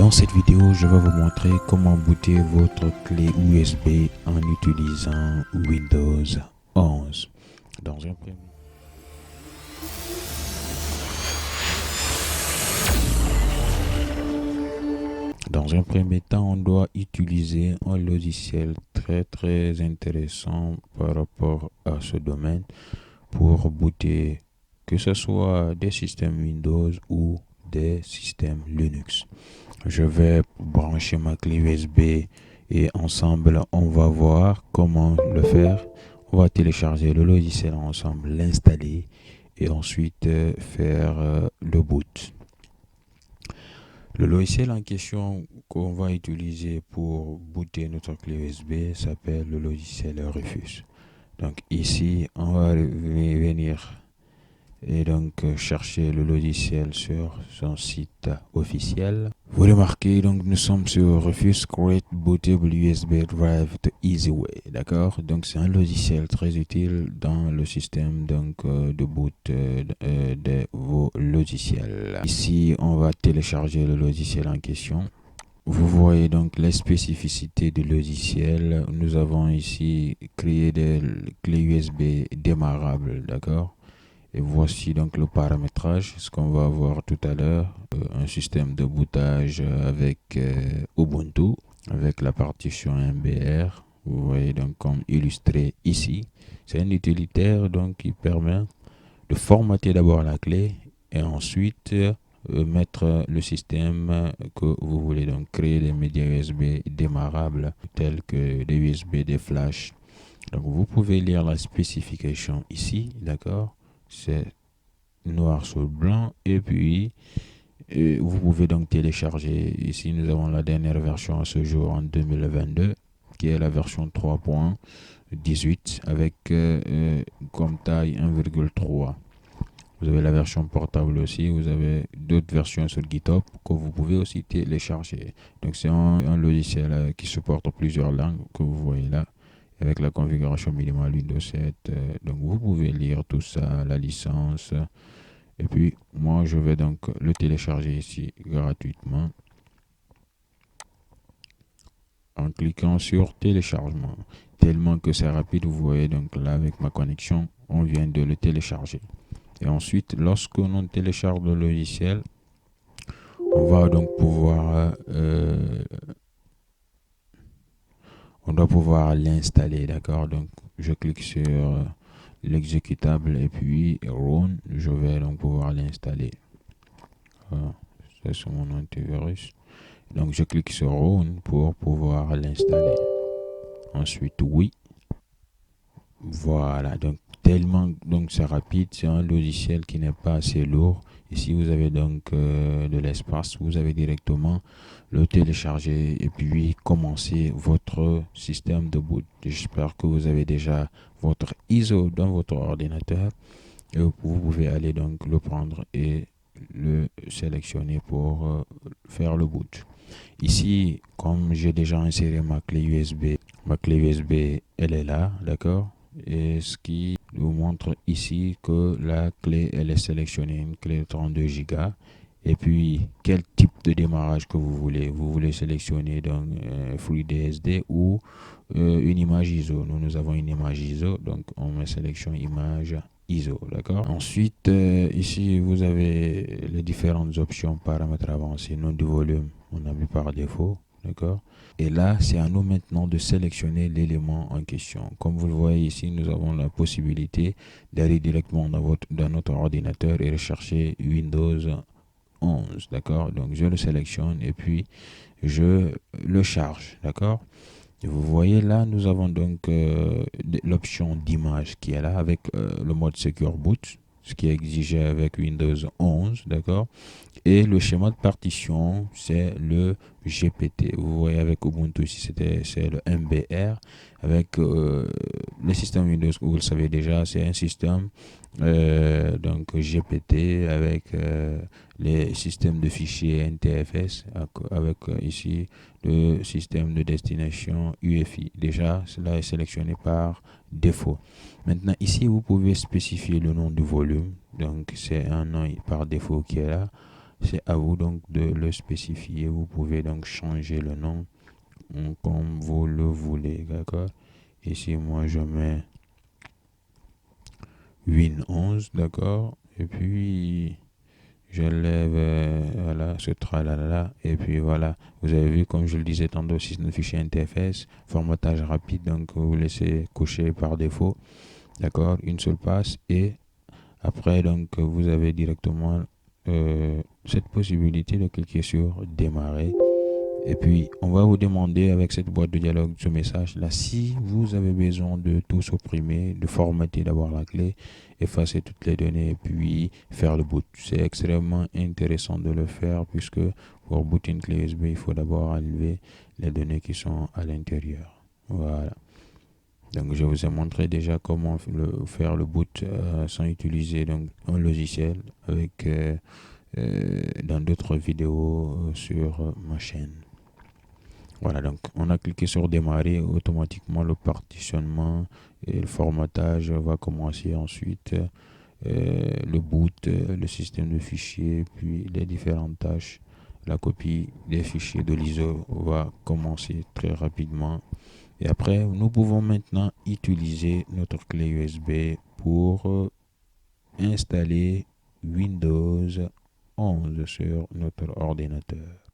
Dans cette vidéo, je vais vous montrer comment booter votre clé USB en utilisant Windows 11. Dans un premier temps, on doit utiliser un logiciel très intéressant par rapport à ce domaine pour booter que ce soit des systèmes Windows ou des systèmes Linux. Je vais brancher ma clé USB et ensemble on va voir comment le faire. On va télécharger le logiciel ensemble, l'installer et ensuite faire le boot. Le logiciel en question qu'on va utiliser pour booter notre clé USB s'appelle le logiciel Rufus. Donc ici on va venir et donc chercher le logiciel sur son site officiel. Vous remarquez, donc nous sommes sur Rufus Create Bootable USB Drive the Easy Way, d'accord? Donc c'est un logiciel très utile dans le système de boot de vos logiciels. Ici, on va télécharger le logiciel en question. Vous voyez donc les spécificités du logiciel. Nous avons ici créé des clés USB démarrables, d'accord? Et voici donc le paramétrage, ce qu'on va voir tout à l'heure, un système de bootage avec Ubuntu, avec la partition MBR. Vous voyez donc comme illustré ici. C'est un utilitaire donc qui permet de formater d'abord la clé et ensuite mettre le système que vous voulez. Donc créer des médias USB démarrables tels que des USB, des flash. Donc vous pouvez lire la spécification ici, d'accord? C'est noir sur blanc et puis vous pouvez donc télécharger. Ici nous avons la dernière version à ce jour en 2022 qui est la version 3.18 avec comme taille 1,3. Vous avez la version portable aussi, vous avez d'autres versions sur GitHub que vous pouvez aussi télécharger. Donc c'est un logiciel qui supporte plusieurs langues que vous voyez là, avec la configuration minimale Windows 7. Donc vous pouvez lire tout ça, la licence. Et puis moi je vais donc le télécharger ici gratuitement en cliquant sur téléchargement. Tellement que c'est rapide, vous voyez donc là avec ma connexion, on vient de le télécharger. Et ensuite, lorsque l'on télécharge le logiciel, on va donc pouvoir on doit pouvoir l'installer, d'accord? Donc je clique sur l'exécutable et puis run, je vais donc pouvoir l'installer. C'est sur mon antivirus. Donc je clique sur run pour pouvoir l'installer. Ensuite oui. Voilà, donc tellement donc c'est rapide, c'est un logiciel qui n'est pas assez lourd. Ici vous avez donc de l'espace, vous avez directement le télécharger et puis commencer votre système de boot. J'espère que vous avez déjà votre ISO dans votre ordinateur et vous pouvez aller donc le prendre et le sélectionner pour faire le boot. Ici, comme j'ai déjà inséré ma clé USB elle est là, d'accord? Et ce qui vous montre ici que la clé elle est sélectionnée, une clé de 32 Go. Et puis quel type de démarrage que vous voulez sélectionner donc FreeBSD ou une image ISO. Nous avons une image ISO, donc on met sélection image ISO, d'accord? Ensuite ici vous avez les différentes options, paramètres avancés, nom du volume on a mis par défaut, d'accord? Et là, c'est à nous maintenant de sélectionner l'élément en question. Comme vous le voyez ici, nous avons la possibilité d'aller directement dans notre ordinateur et rechercher Windows 11, d'accord? Donc, je le sélectionne et puis je le charge, d'accord? Vous voyez là, nous avons donc l'option d'image qui est là avec le mode Secure Boot, ce qui est exigé avec Windows 11, d'accord? Et le schéma de partition, c'est le GPT. Vous voyez avec Ubuntu ici, c'est le MBR. Avec le système Windows, vous le savez déjà, c'est un système donc GPT avec les systèmes de fichiers NTFS, avec ici le système de destination UEFI. Déjà, cela est sélectionné par défaut. Maintenant, ici, vous pouvez spécifier le nom du volume. Donc, c'est un nom par défaut qui est là. c'est à vous donc de le spécifier. Vous pouvez donc changer le nom comme vous le voulez, d'accord? Ici, moi, je mets Win11, d'accord? Et puis, je lève voilà, ce tralala. Et puis voilà, vous avez vu, comme je le disais tantôt, si c'est un fichier NTFS, formatage rapide, donc vous laissez cocher par défaut, d'accord? Une seule passe. Et après, donc, vous avez directement cette possibilité de cliquer sur démarrer. Et puis, on va vous demander avec cette boîte de dialogue, ce message-là, si vous avez besoin de tout supprimer, de formater d'abord la clé, effacer toutes les données et puis faire le boot. C'est extrêmement intéressant de le faire puisque pour booter une clé USB, il faut d'abord enlever les données qui sont à l'intérieur. Voilà. Donc, je vous ai montré déjà comment faire le boot sans utiliser donc, un logiciel avec, dans d'autres vidéos sur ma chaîne. Voilà, donc on a cliqué sur démarrer, automatiquement le partitionnement et le formatage va commencer ensuite, le boot, le système de fichiers, puis les différentes tâches. La copie des fichiers de l'ISO va commencer très rapidement. Et après, nous pouvons maintenant utiliser notre clé USB pour installer Windows 11 sur notre ordinateur.